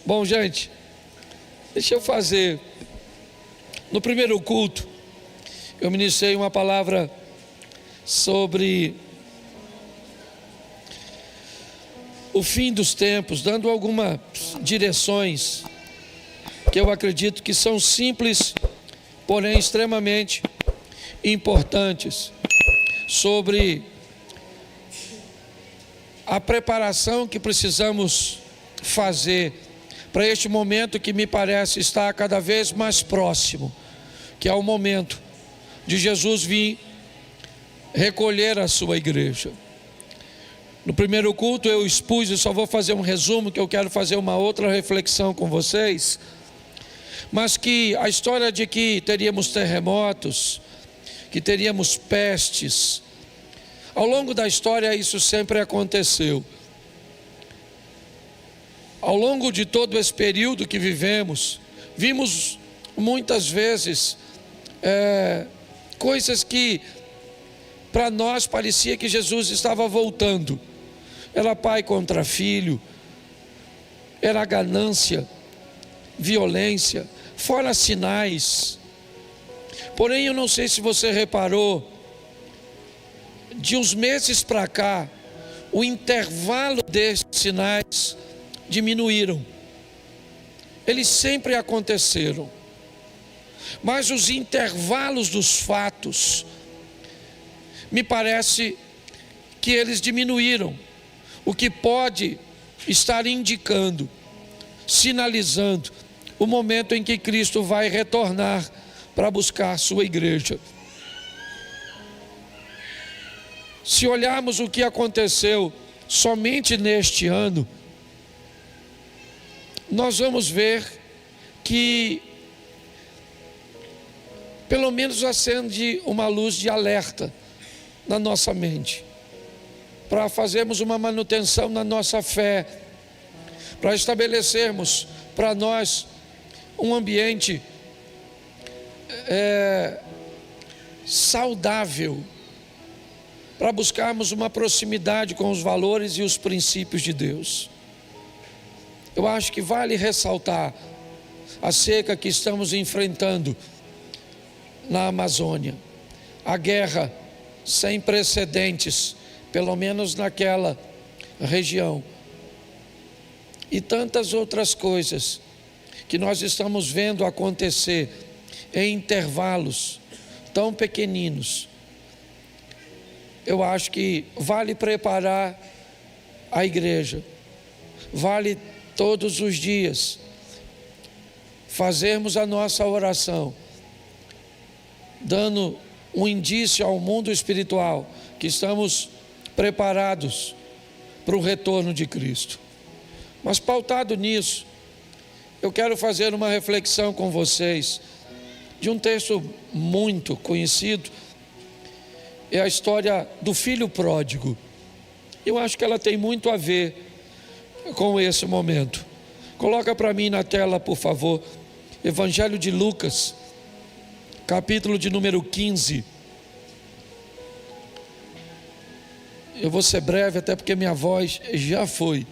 Bom, gente, deixa eu fazer. No primeiro culto, eu ministrei uma palavra sobre o fim dos tempos, dando algumas direções que eu acredito que são simples, porém extremamente importantes, sobre a preparação que precisamos fazer para este momento que me parece estar cada vez mais próximo, que é o momento de Jesus vir recolher a sua igreja. No primeiro culto eu expus, e só vou fazer um resumo, que eu quero fazer uma outra reflexão com vocês, mas que a história de que teríamos terremotos, que teríamos pestes, ao longo da história isso sempre aconteceu. Ao longo de todo esse período que vivemos, vimos muitas vezes coisas que para nós parecia que Jesus estava voltando. Era pai contra filho, era ganância, violência, fora sinais. Porém, eu não sei se você reparou, de uns meses para cá, o intervalo desses sinais diminuíram. Eles sempre aconteceram, mas os intervalos dos fatos, me parece que eles diminuíram, o que pode estar indicando, sinalizando o momento em que Cristo vai retornar para buscar a sua igreja. Se olharmos o que aconteceu somente neste ano, nós vamos ver que pelo menos acende uma luz de alerta na nossa mente, para fazermos uma manutenção na nossa fé, para estabelecermos para nós um ambiente saudável, para buscarmos uma proximidade com os valores e os princípios de Deus. Eu acho que vale ressaltar a seca que estamos enfrentando na Amazônia, a guerra sem precedentes, pelo menos naquela região, e tantas outras coisas que nós estamos vendo acontecer em intervalos tão pequeninos. Eu acho que vale preparar a igreja, vale todos os dias fazermos a nossa oração, dando um indício ao mundo espiritual que estamos preparados para o retorno de Cristo. Mas pautado nisso, eu quero fazer uma reflexão com vocês de um texto muito conhecido. É a história do filho pródigo. Eu acho que ela tem muito a ver com esse momento. Coloca para mim na tela, por favor, Evangelho de Lucas, capítulo de número 15. Eu vou ser breve, até porque minha voz já foi.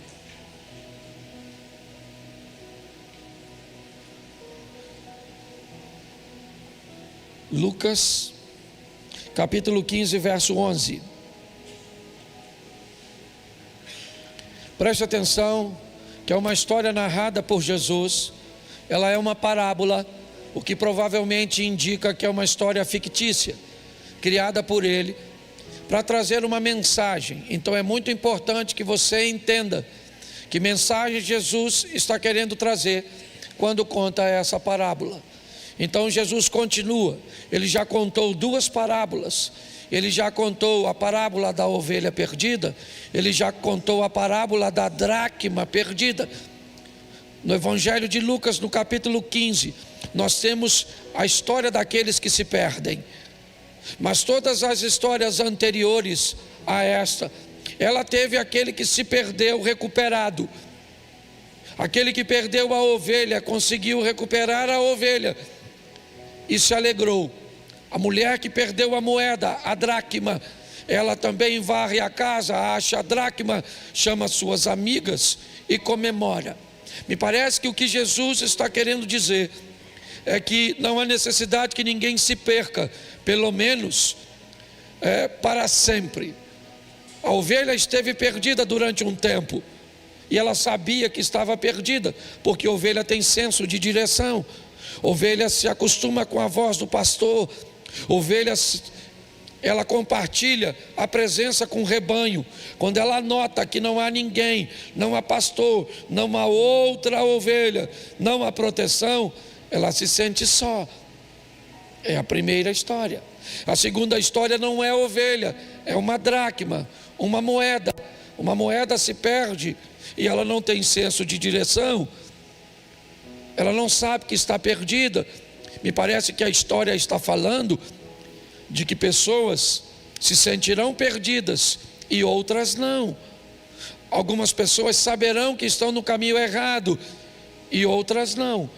Lucas, capítulo 15, verso 11. Preste atenção, que é uma história narrada por Jesus. Ela é uma parábola, o que provavelmente indica que é uma história fictícia, criada por ele, para trazer uma mensagem. Então é muito importante que você entenda que mensagem Jesus está querendo trazer quando conta essa parábola. Então Jesus continua, ele já contou duas parábolas, ele já contou a parábola da ovelha perdida, ele já contou a parábola da dracma perdida. No Evangelho de Lucas, no capítulo 15, nós temos a história daqueles que se perdem, mas todas as histórias anteriores a esta, ela teve aquele que se perdeu recuperado. Aquele que perdeu a ovelha conseguiu recuperar a ovelha e se alegrou. A mulher que perdeu a moeda, a dracma, ela também varre a casa, acha a dracma, chama suas amigas e comemora. Me parece que o que Jesus está querendo dizer é que não há necessidade que ninguém se perca, pelo menos para sempre. A ovelha esteve perdida durante um tempo, e ela sabia que estava perdida, porque a ovelha tem senso de direção. Ovelha se acostuma com a voz do pastor. Ovelha, ela compartilha a presença com o rebanho. Quando ela nota que não há ninguém, não há pastor, não há outra ovelha, não há proteção, ela se sente só. É a primeira história. A segunda história não é ovelha, é uma dracma, uma moeda. Uma moeda se perde e ela não tem senso de direção. Ela não sabe que está perdida. Me parece que a história está falando de que pessoas se sentirão perdidas e outras não. Algumas pessoas saberão que estão no caminho errado e outras não.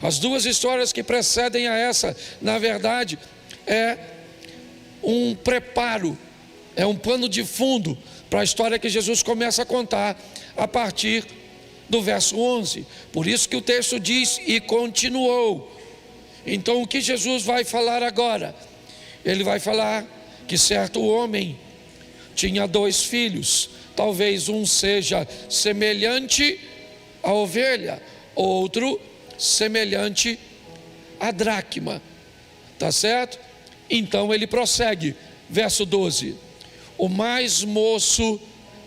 As duas histórias que precedem a essa, na verdade, é um preparo, é um pano de fundo para a história que Jesus começa a contar a partir do verso 11. Por isso que o texto diz: e continuou. Então o que Jesus vai falar agora? Ele vai falar que certo homem tinha 2 filhos. Talvez um seja semelhante à ovelha, outro semelhante à dracma. Tá certo? Então ele prossegue, verso 12: o mais moço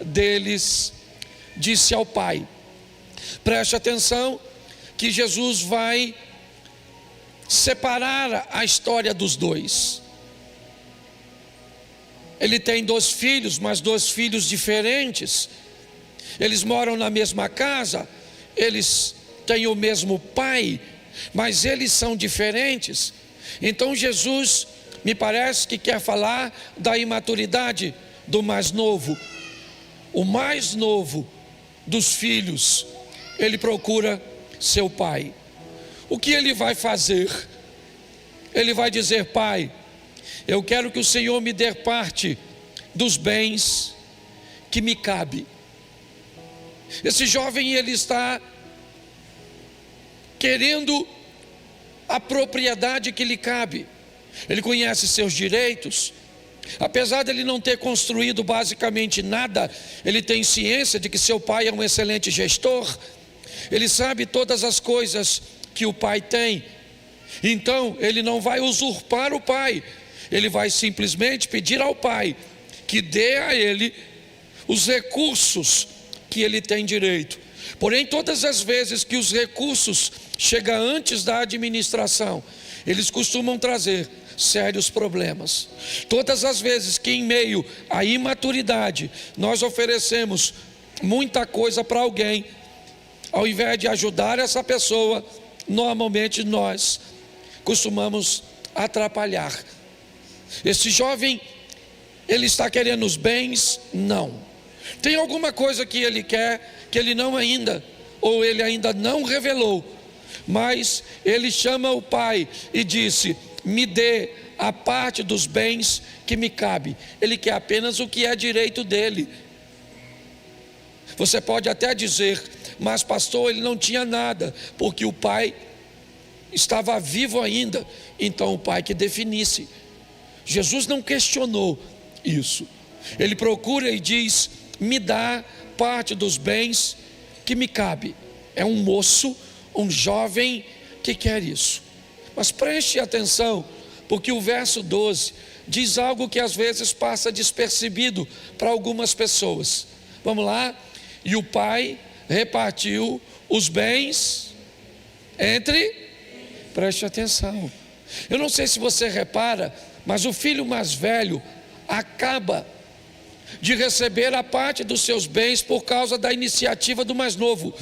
deles disse ao pai. Preste atenção que Jesus vai separar a história dos dois. Ele tem 2 filhos, mas 2 filhos diferentes. Eles moram na mesma casa, eles têm o mesmo pai, mas eles são diferentes. Então Jesus, me parece que quer falar da imaturidade do mais novo. O mais novo dos filhos, ele procura seu pai. O que ele vai fazer? Ele vai dizer: pai, eu quero que o Senhor me dê parte dos bens que me cabe. Esse jovem, ele está querendo a propriedade que lhe cabe. Ele conhece seus direitos. Apesar de ele não ter construído basicamente nada, ele tem ciência de que seu pai é um excelente gestor. Ele sabe todas as coisas que o pai tem. Então ele não vai usurpar o pai. Ele vai simplesmente pedir ao pai que dê a ele os recursos que ele tem direito. Porém, todas as vezes que os recursos chegam antes da administração, eles costumam trazer sérios problemas. Todas as vezes que em meio à imaturidade nós oferecemos muita coisa para alguém, ao invés de ajudar essa pessoa, normalmente nós costumamos atrapalhar. Esse jovem, ele está querendo os bens? Não. Tem alguma coisa que ele quer, que ele não ainda, ou ele ainda não revelou, mas ele chama o pai e disse: me dê a parte dos bens que me cabe. Ele quer apenas o que é direito dele. Você pode até dizer: mas pastor, ele não tinha nada, porque o pai estava vivo ainda. Então o pai que definisse. Jesus não questionou isso. Ele procura e diz: me dá parte dos bens que me cabe. É um moço, um jovem que quer isso. Mas preste atenção, porque o verso 12 diz algo que às vezes passa despercebido para algumas pessoas. Vamos lá? E o pai repartiu os bens entre... Preste atenção. Eu não sei se você repara, mas o filho mais velho acaba de receber a parte dos seus bens por causa da iniciativa do mais novo.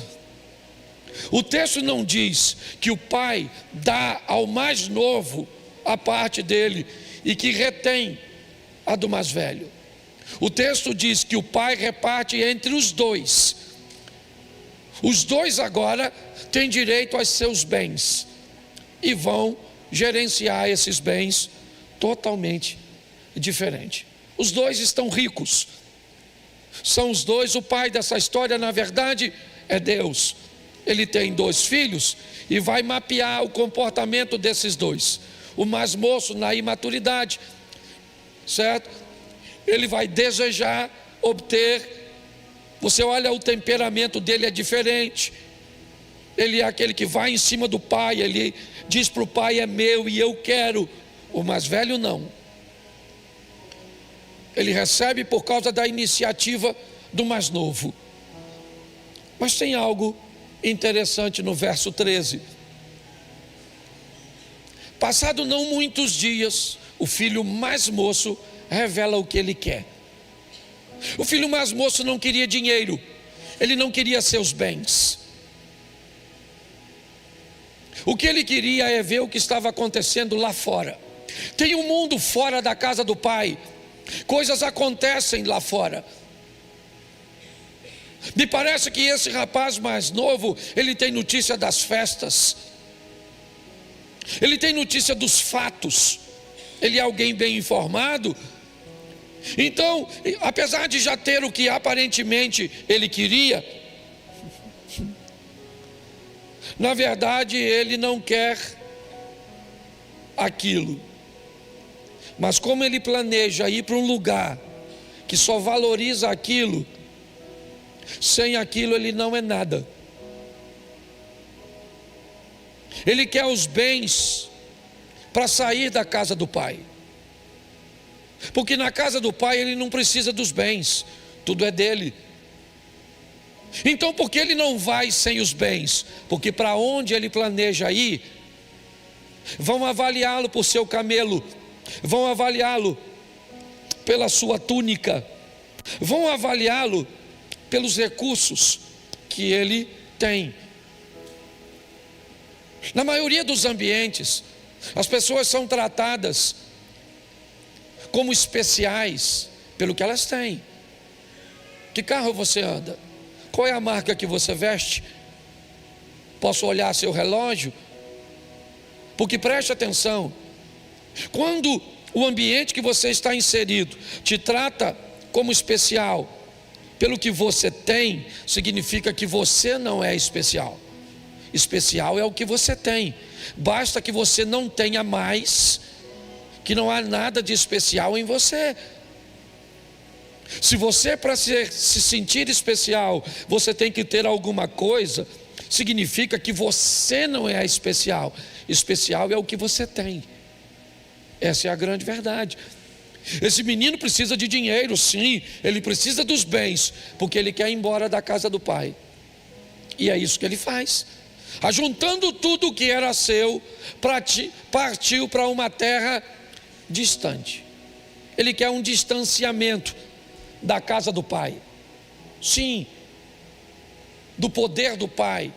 O texto não diz que o pai dá ao mais novo a parte dele e que retém a do mais velho. O texto diz que o pai reparte entre os dois. Os dois agora têm direito aos seus bens e vão gerenciar esses bens totalmente diferente. Os dois estão ricos. São os dois. O pai dessa história, na verdade, é Deus. ele tem 2 filhos e vai mapear o comportamento desses 2. O mais moço na imaturidade, certo? Ele vai desejar obter. Você olha, o temperamento dele é diferente. Ele é aquele que vai em cima do pai, ele diz para o pai: é meu e eu quero. O mais velho não. Ele recebe por causa da iniciativa do mais novo. Mas tem algo interessante no verso 13. Passado não muitos dias, o filho mais moço revela o que ele quer. O filho mais moço não queria dinheiro, ele não queria seus bens. O que ele queria é ver o que estava acontecendo lá fora. Tem um mundo fora da casa do pai, coisas acontecem lá fora. Me parece que esse rapaz mais novo, ele tem notícia das festas, ele tem notícia dos fatos, ele é alguém bem informado. Então, apesar de já ter o que aparentemente ele queria, na verdade ele não quer aquilo. Mas como ele planeja ir para um lugar que só valoriza aquilo, sem aquilo ele não é nada. Ele quer os bens para sair da casa do pai, porque na casa do pai ele não precisa dos bens, tudo é dele. Então por que ele não vai sem os bens? Porque para onde ele planeja ir, vão avaliá-lo por seu camelo, vão avaliá-lo pela sua túnica, vão avaliá-lo pelos recursos que ele tem. Na maioria dos ambientes, as pessoas são tratadas como especiais pelo que elas têm. Que carro você anda? Qual é a marca que você veste? Posso olhar seu relógio? Porque preste atenção, quando o ambiente que você está inserido te trata como especial pelo que você tem, significa que você não é especial. Especial é o que você tem. Basta que você não tenha mais, que não há nada de especial em você. Se você, para se sentir especial, você tem que ter alguma coisa, significa que você não é especial. Especial é o que você tem. Essa é a grande verdade. Esse menino precisa de dinheiro, sim, ele precisa dos bens, porque ele quer ir embora da casa do pai. E é isso que ele faz. Ajuntando tudo o que era seu, partiu para uma terra distante. Ele quer um distanciamento da casa do pai. Sim, do poder do pai,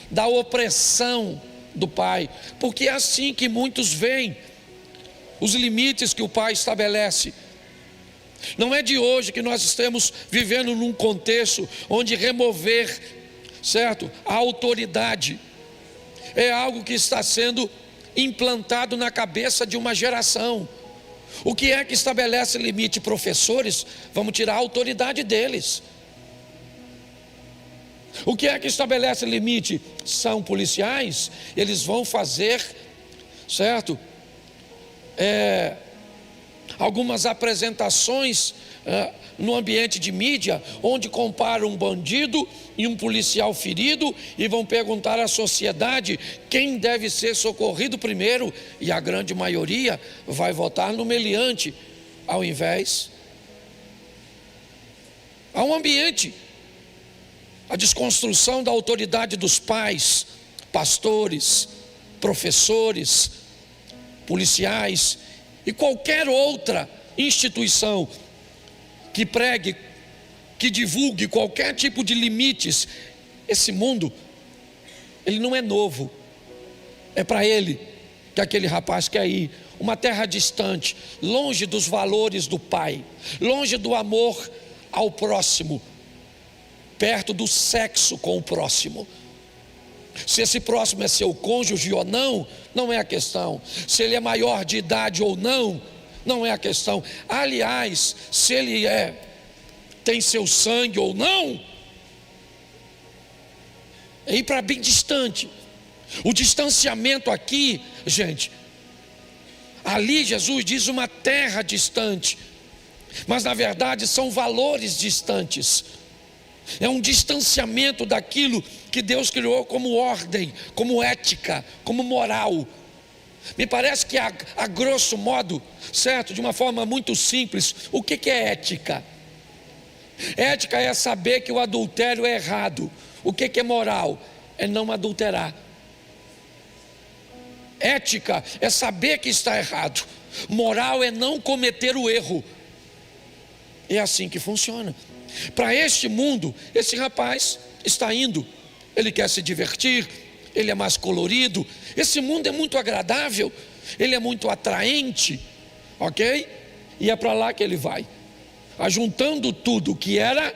da opressão do pai, porque é assim que muitos veem os limites que o pai estabelece. Não é de hoje que nós estamos vivendo num contexto onde remover, certo, a autoridade é algo que está sendo implantado na cabeça de uma geração. O que é que estabelece limite? Professores, vamos tirar a autoridade deles. O que é que estabelece limite? São policiais, eles vão fazer, certo, algumas apresentações no ambiente de mídia, onde comparam um bandido e um policial ferido e vão perguntar à sociedade quem deve ser socorrido primeiro, e a grande maioria vai votar no meliante ao invés. Há um ambiente, a desconstrução da autoridade dos pais, pastores, professores, policiais e qualquer outra instituição que pregue, que divulgue qualquer tipo de limites. Esse mundo, ele não é novo. É para ele que aquele rapaz quer ir. Uma terra distante, longe dos valores do pai, longe do amor ao próximo, perto do sexo com o próximo. Se esse próximo é seu cônjuge ou não, não é a questão. Se ele é maior de idade ou não, não é a questão. Aliás, se ele tem seu sangue ou não, é ir para bem distante. O distanciamento aqui, gente, ali Jesus diz uma terra distante, mas na verdade são valores distantes. É um distanciamento daquilo que Deus criou como ordem, como ética, como moral. Me parece que a grosso modo, certo, de uma forma muito simples, o que é ética? Ética é saber que o adultério é errado. O que é moral? É não adulterar. Ética é saber que está errado. Moral é não cometer o erro. É assim que funciona. Para este mundo, esse rapaz está indo. Ele quer se divertir, ele é mais colorido. Esse mundo é muito agradável, ele é muito atraente, ok? E é para lá que ele vai. Ajuntando tudo que era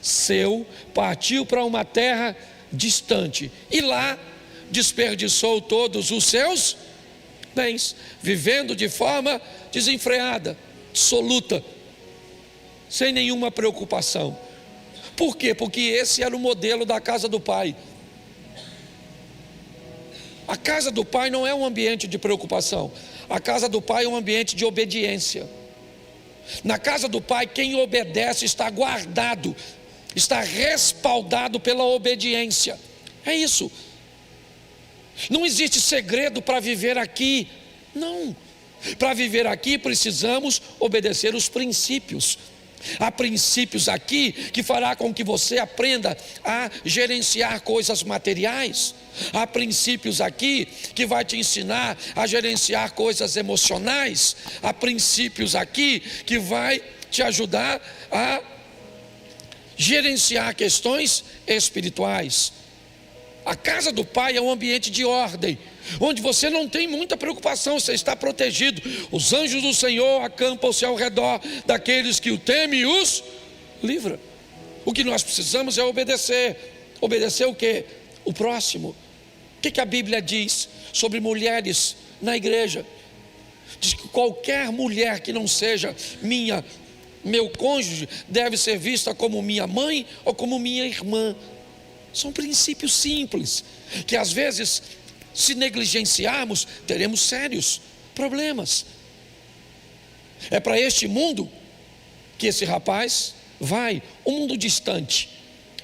seu, partiu para uma terra distante. E lá desperdiçou todos os seus bens, vivendo de forma desenfreada, dissoluta, sem nenhuma preocupação. Por quê? Porque esse era o modelo da casa do pai. A casa do pai não é um ambiente de preocupação. A casa do pai é um ambiente de obediência. Na casa do pai, quem obedece está guardado, está respaldado pela obediência. É isso. Não existe segredo para viver aqui. Não. Para viver aqui precisamos obedecer os princípios. Há princípios aqui que fará com que você aprenda a gerenciar coisas materiais. Há princípios aqui que vai te ensinar a gerenciar coisas emocionais. Há princípios aqui que vai te ajudar a gerenciar questões espirituais. A casa do pai é um ambiente de ordem, onde você não tem muita preocupação, você está protegido. Os anjos do Senhor acampam-se ao redor daqueles que o temem e os livra. O que nós precisamos é obedecer. Obedecer o quê? O próximo. O que a Bíblia diz sobre mulheres na igreja? Diz que qualquer mulher que não seja meu cônjuge, deve ser vista como minha mãe ou como minha irmã. São princípios simples, que às vezes, se negligenciarmos, teremos sérios problemas. É para este mundo que esse rapaz vai, um mundo distante.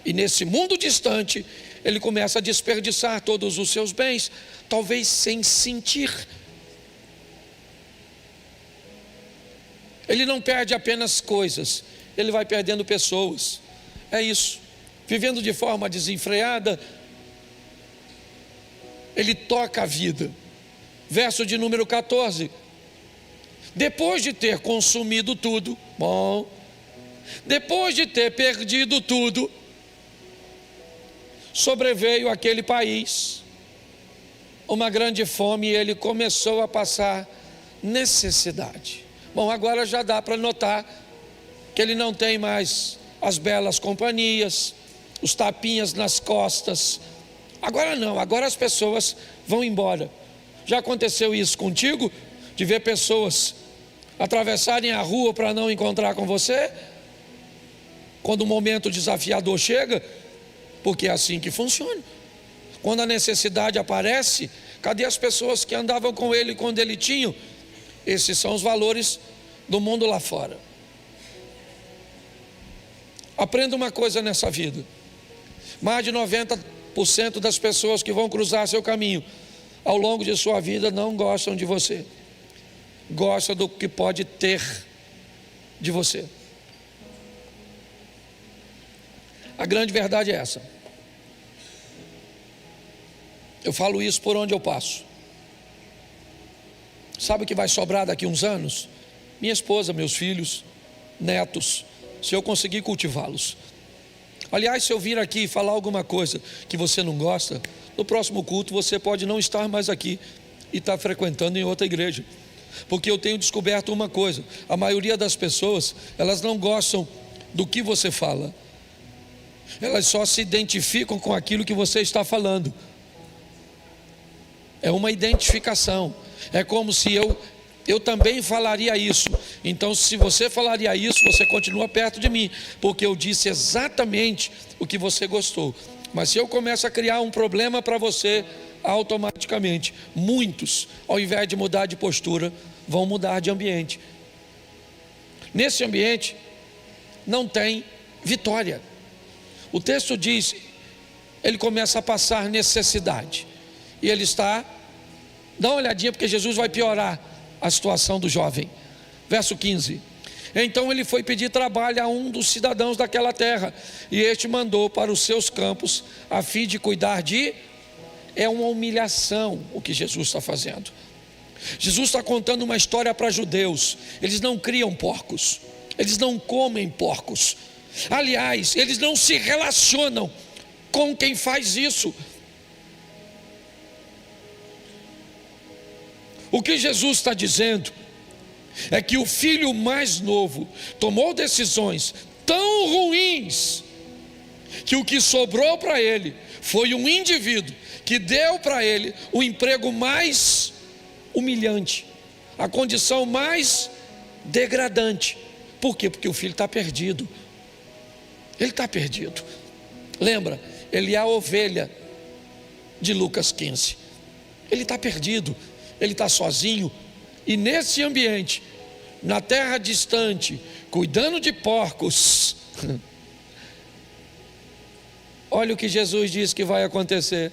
E nesse mundo distante, ele começa a desperdiçar todos os seus bens, talvez sem sentir. Ele não perde apenas coisas, ele vai perdendo pessoas. É isso. Vivendo de forma desenfreada, ele toca a vida. Verso de número 14. Depois de ter consumido tudo, depois de ter perdido tudo, sobreveio àquele país uma grande fome e ele começou a passar necessidade. Agora já dá para notar que ele não tem mais as belas companhias, os tapinhas nas costas. Agora não, agora as pessoas vão embora. Já aconteceu isso contigo? De ver pessoas atravessarem a rua para não encontrar com você? Quando o momento desafiador chega? Porque é assim que funciona. Quando a necessidade aparece, cadê as pessoas que andavam com ele quando ele tinha? Esses são os valores do mundo lá fora. Aprenda uma coisa nessa vida. Mais de 90% das pessoas que vão cruzar seu caminho ao longo de sua vida não gostam de você. Gostam do que pode ter de você. A grande verdade é essa. Eu falo isso por onde eu passo. Sabe o que vai sobrar daqui a uns anos? Minha esposa, meus filhos, netos, se eu conseguir cultivá-los. Aliás, se eu vir aqui falar alguma coisa que você não gosta, no próximo culto você pode não estar mais aqui e estar frequentando em outra igreja. Porque eu tenho descoberto uma coisa: a maioria das pessoas, elas não gostam do que você fala. Elas só se identificam com aquilo que você está falando. É uma identificação. É como se eu também falaria isso. Então, se você falaria isso, você continua perto de mim, porque eu disse exatamente o que você gostou. Mas se eu começo a criar um problema para você, automaticamente, muitos, ao invés de mudar de postura, vão mudar de ambiente. Nesse ambiente, não tem vitória. O texto diz, ele começa a passar necessidade. E ele está, dá uma olhadinha, porque Jesus vai piorar a situação do jovem. Verso 15. Então ele foi pedir trabalho a um dos cidadãos daquela terra, e este mandou para os seus campos, a fim de cuidar de... É uma humilhação o que Jesus está fazendo. Jesus está contando uma história para judeus. Eles não criam porcos, eles não comem porcos. Aliás, eles não se relacionam com quem faz isso. O que Jesus está dizendo é que o filho mais novo tomou decisões tão ruins, que o que sobrou para ele foi um indivíduo que deu para ele o emprego mais humilhante, a condição mais degradante. Por quê? Porque o filho está perdido. Ele está perdido. Lembra, ele é a ovelha de Lucas 15. Ele está perdido, ele está sozinho. E nesse ambiente, na terra distante, cuidando de porcos, olha o que Jesus diz que vai acontecer.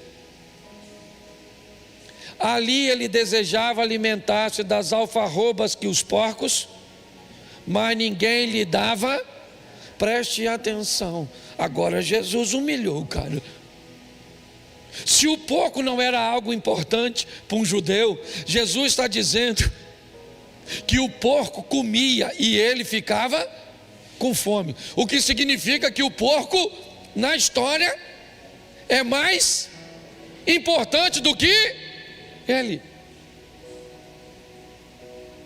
Ali ele desejava alimentar-se das alfarrobas que os porcos, mas ninguém lhe dava. Preste atenção. Agora Jesus humilhou o cara. Se o porco não era algo importante para um judeu, Jesus está dizendo que o porco comia e ele ficava com fome. O que significa que o porco, na história, é mais importante do que ele.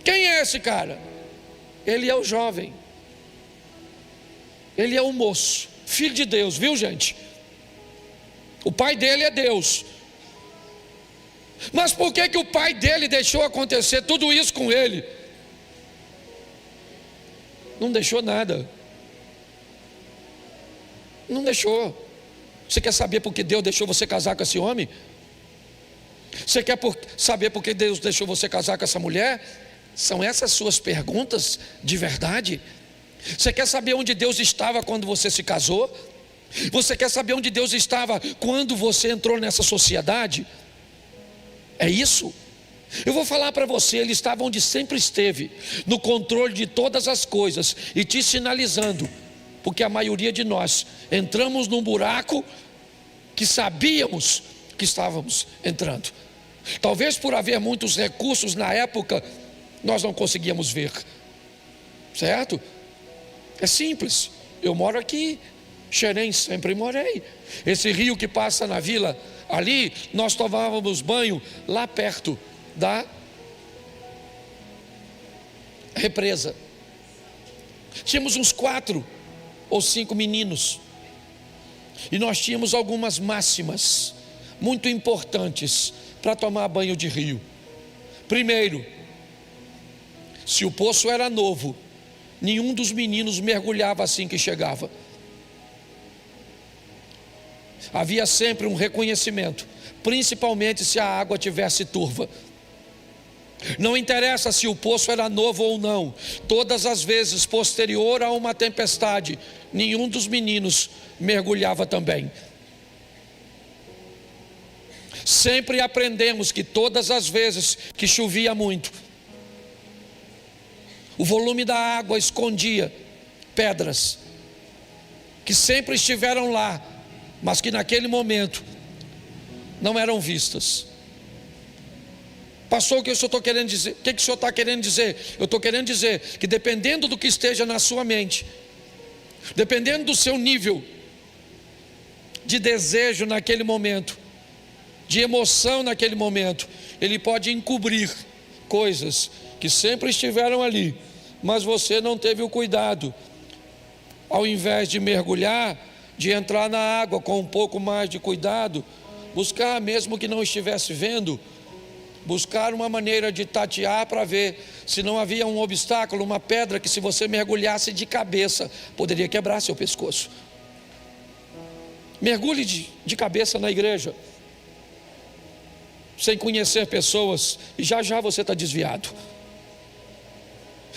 Quem é esse cara? Ele é o jovem. Ele é o moço, filho de Deus, viu, gente? O pai dele é Deus. Mas por que o pai dele deixou acontecer tudo isso com ele? Não deixou nada. Não deixou. Você quer saber por que Deus deixou você casar com esse homem? Você quer saber por que Deus deixou você casar com essa mulher? São essas suas perguntas de verdade? Você quer saber onde Deus estava quando você se casou? Você quer saber onde Deus estava quando você entrou nessa sociedade? É isso? Eu vou falar para você, Ele estava onde sempre esteve, no controle de todas as coisas, e te sinalizando, porque a maioria de nós entramos num buraco que sabíamos que estávamos entrando. Talvez por haver muitos recursos na época, nós não conseguíamos ver. Certo? É simples. Eu moro aqui, Xerém, sempre morei. Esse rio que passa na vila, ali nós tomávamos banho lá perto da represa. Tínhamos uns 4 ou 5 meninos, e nós tínhamos algumas máximas muito importantes para tomar banho de rio. Primeiro, se o poço era novo, nenhum dos meninos mergulhava assim que chegava. Havia sempre um reconhecimento, principalmente se a água tivesse turva. Não interessa se o poço era novo ou não, todas as vezes posterior a uma tempestade, nenhum dos meninos mergulhava também. Sempre aprendemos que todas as vezes que chovia muito, o volume da água escondia pedras que sempre estiveram lá, mas que naquele momento não eram vistas. Pastor, o que o senhor está querendo dizer? O que o senhor está querendo dizer? Eu estou querendo dizer que dependendo do que esteja na sua mente, dependendo do seu nível de desejo naquele momento, de emoção naquele momento, ele pode encobrir coisas que sempre estiveram ali, mas você não teve o cuidado, ao invés de mergulhar, de entrar na água com um pouco mais de cuidado, buscar, mesmo que não estivesse vendo, buscar uma maneira de tatear para ver se não havia um obstáculo, uma pedra que, se você mergulhasse de cabeça, poderia quebrar seu pescoço. Mergulhe de cabeça na igreja, sem conhecer pessoas, e já já você está desviado.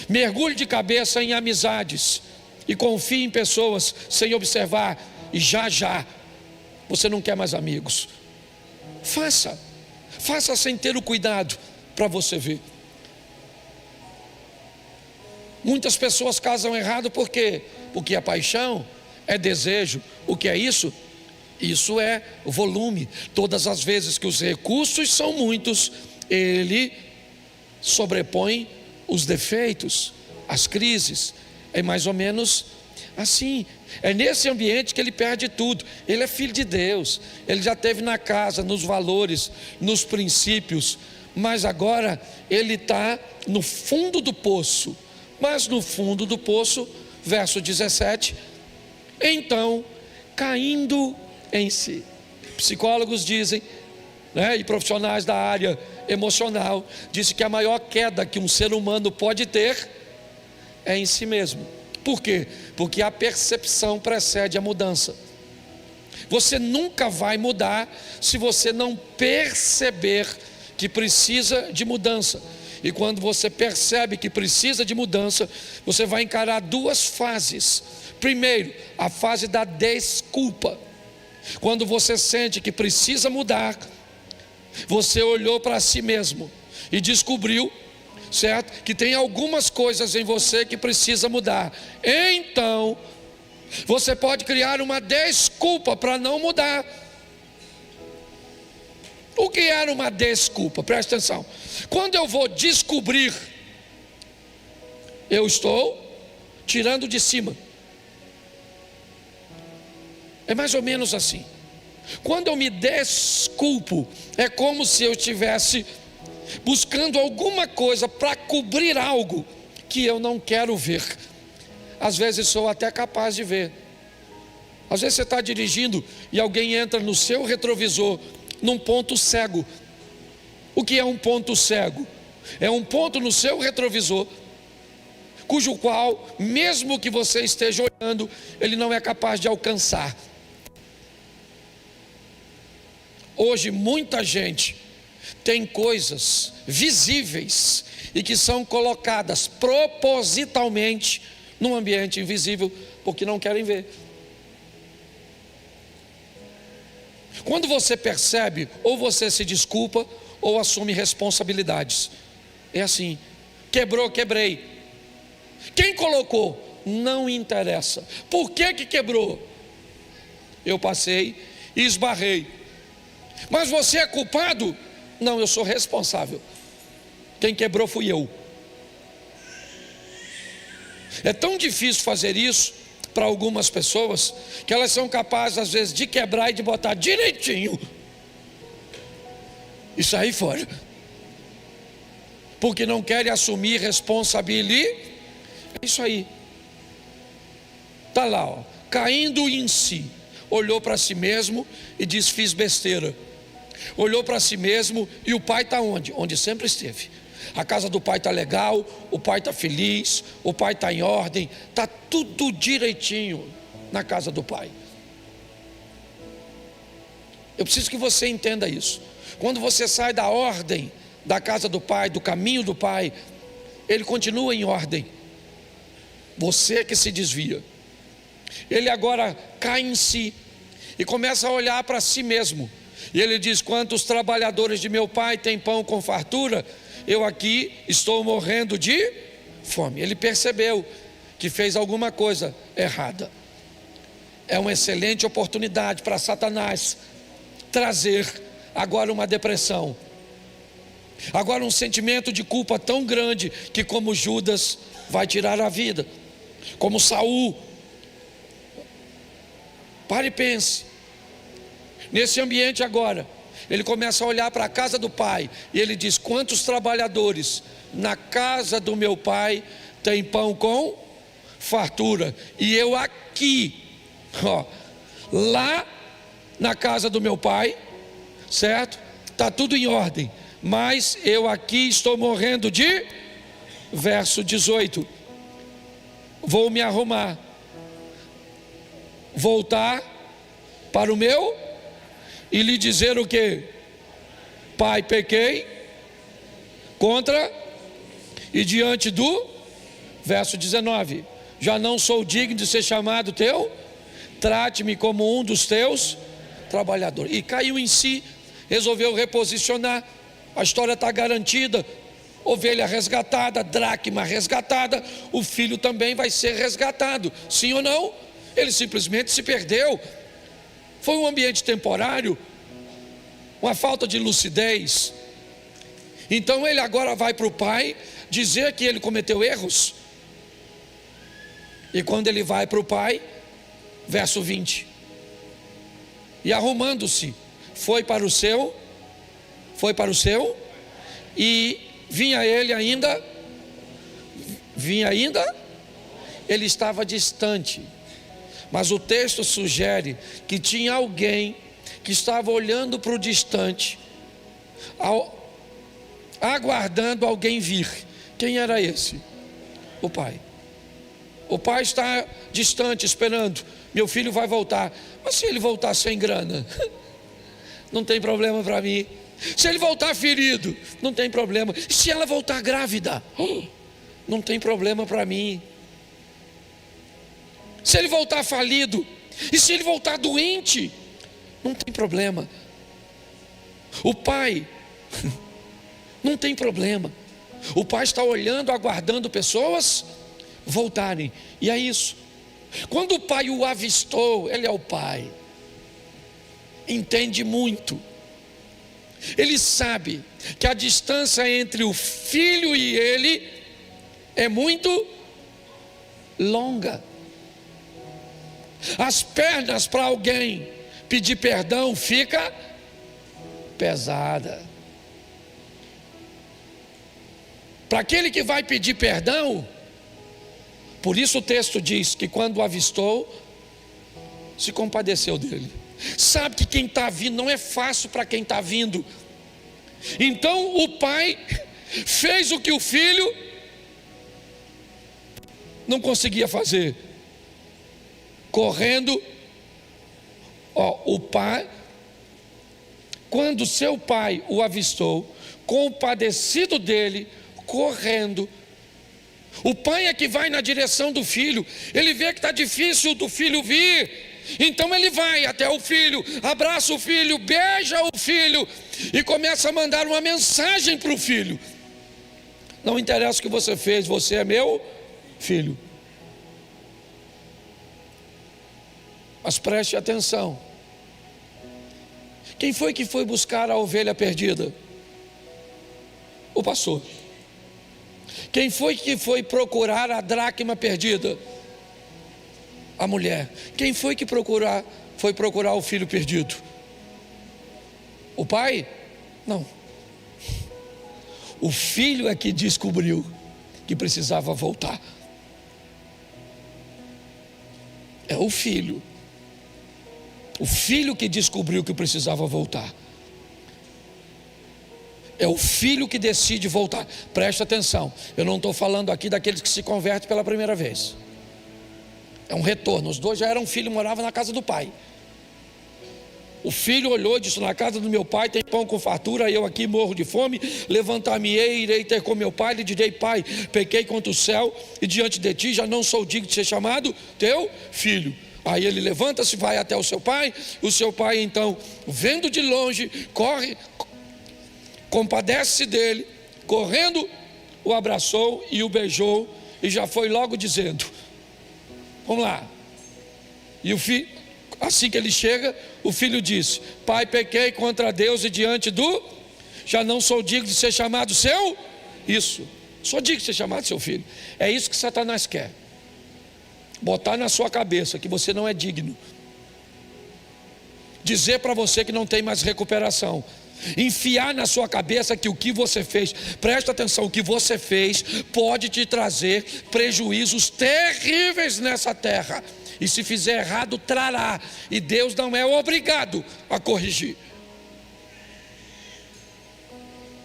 Mergulhe de cabeça em amizades e confie em pessoas sem observar, e já já você não quer mais amigos. Faça sem ter o cuidado para você ver. Muitas pessoas casam errado por quê? Porque é paixão, é desejo. O que é isso? Isso é volume. Todas as vezes que os recursos são muitos, ele sobrepõe os defeitos, as crises. É mais ou menos assim. É nesse ambiente que ele perde tudo. Ele é filho de Deus, ele já esteve na casa, nos valores, nos princípios, mas agora ele está no fundo do poço. Mas no fundo do poço, verso 17, então, caindo em si. Psicólogos dizem, e profissionais da área emocional, dizem que a maior queda que um ser humano pode ter é em si mesmo. Por quê? Porque a percepção precede a mudança. Você nunca vai mudar se você não perceber que precisa de mudança. E quando você percebe que precisa de mudança, você vai encarar duas fases. Primeiro, a fase da desculpa. Quando você sente que precisa mudar, você olhou para si mesmo e descobriu, certo? Que tem algumas coisas em você que precisa mudar. Então, você pode criar uma desculpa para não mudar. O que era uma desculpa? Presta atenção. Quando eu vou descobrir, eu estou tirando de cima. É mais ou menos assim. Quando eu me desculpo, é como se eu estivesse buscando alguma coisa para cobrir algo que eu não quero ver. Às vezes sou até capaz de ver. Às vezes você está dirigindo e alguém entra no seu retrovisor num ponto cego. O que é um ponto cego? É um ponto no seu retrovisor cujo qual, mesmo que você esteja olhando, ele não é capaz de alcançar. Hoje muita gente tem coisas visíveis e que são colocadas propositalmente num ambiente invisível porque não querem ver. Quando você percebe, ou você se desculpa ou assume responsabilidades. É assim. Quebrou, quebrei. Quem colocou? Não interessa. Por que quebrou? Eu passei e esbarrei. Mas você é culpado? Não, eu sou responsável. Quem quebrou fui eu. É tão difícil fazer isso para algumas pessoas que elas são capazes às vezes de quebrar e de botar direitinho e sair fora, porque não querem assumir responsabilidade. É isso aí. Está lá, caindo em si, olhou para si mesmo e diz: fiz besteira. Olhou para si mesmo e o pai está onde? Onde sempre esteve. A casa do pai está legal, o pai está feliz, o pai está em ordem, está tudo direitinho na casa do pai. Eu preciso que você entenda isso. Quando você sai da ordem da casa do pai, do caminho do pai, ele continua em ordem. Você que se desvia. Ele agora cai em si e começa a olhar para si mesmo. E ele diz: quantos trabalhadores de meu pai têm pão com fartura, eu aqui estou morrendo de fome. Ele percebeu que fez alguma coisa errada. É uma excelente oportunidade para Satanás trazer agora uma depressão, agora um sentimento de culpa tão grande que, como Judas, vai tirar a vida, como Saul. Pare e pense. Nesse ambiente agora, ele começa a olhar para a casa do pai e ele diz: quantos trabalhadores na casa do meu pai tem pão com fartura, e eu aqui, lá na casa do meu pai, certo? Está tudo em ordem, mas eu aqui estou morrendo de... Verso 18: vou me arrumar, voltar para o meu e lhe dizer o quê? Pai, pequei contra e diante do, verso 19, já não sou digno de ser chamado teu, trate-me como um dos teus trabalhadores. E caiu em si, resolveu reposicionar. A história está garantida, ovelha resgatada, dracma resgatada, o filho também vai ser resgatado, sim ou não? Ele simplesmente se perdeu, foi um ambiente temporário, uma falta de lucidez. Então ele agora vai para o pai dizer que ele cometeu erros. E quando ele vai para o pai, verso 20, e arrumando-se, foi para o seu, e vinha ainda, ele estava distante, mas o texto sugere que tinha alguém que estava olhando para o distante, aguardando alguém vir. Quem era esse? O pai. O pai está distante, esperando, meu filho vai voltar. Mas se ele voltar sem grana, não tem problema para mim. Se ele voltar ferido, não tem problema. E se ela voltar grávida, não tem problema para mim. Se ele voltar falido, e se ele voltar doente, não tem problema. O pai não tem problema. O pai está olhando, aguardando pessoas voltarem. E é isso. Quando o pai o avistou, ele é o pai, entende muito. Ele sabe que a distância entre o filho e ele é muito longa. As pernas para alguém pedir perdão fica pesada. Para aquele que vai pedir perdão, por isso o texto diz que quando o avistou, se compadeceu dele. Sabe que quem está vindo não é fácil para quem está vindo. Então o pai fez o que o filho não conseguia fazer. Correndo, o pai, quando seu pai o avistou, compadecido dele, correndo. O pai é que vai na direção do filho. Ele vê que está difícil do filho vir, então ele vai até o filho, abraça o filho, beija o filho e começa a mandar uma mensagem para o filho: não interessa o que você fez, você é meu filho. Mas preste atenção, quem foi que foi buscar a ovelha perdida? O pastor. Quem foi que foi procurar a dracma perdida? A mulher. Quem foi que foi procurar o filho perdido? O pai? Não. O filho é que descobriu que precisava voltar. É o filho. O filho que descobriu que precisava voltar. É o filho que decide voltar. Preste atenção, eu não estou falando aqui daqueles que se convertem pela primeira vez. É um retorno. Os dois já eram filhos, moravam na casa do pai. O filho olhou e disse: na casa do meu pai tem pão com fartura, eu aqui morro de fome. Levantar-me-ei, irei ter com meu pai, lhe direi: pai, pequei contra o céu e diante de ti, já não sou digno de ser chamado teu filho. Aí ele levanta-se, vai até o seu pai. O seu pai então, vendo de longe, corre, compadece dele, correndo, o abraçou e o beijou, e já foi logo dizendo: vamos lá. E o filho, assim que ele chega, o filho disse: pai, pequei contra Deus e diante do, já não sou digno de ser chamado seu. Isso, sou digno de ser chamado seu filho. É isso que Satanás quer, botar na sua cabeça que você não é digno, dizer para você que não tem mais recuperação, enfiar na sua cabeça que o que você fez, presta atenção, o que você fez pode te trazer prejuízos terríveis nessa terra, e se fizer errado trará, e Deus não é obrigado a corrigir.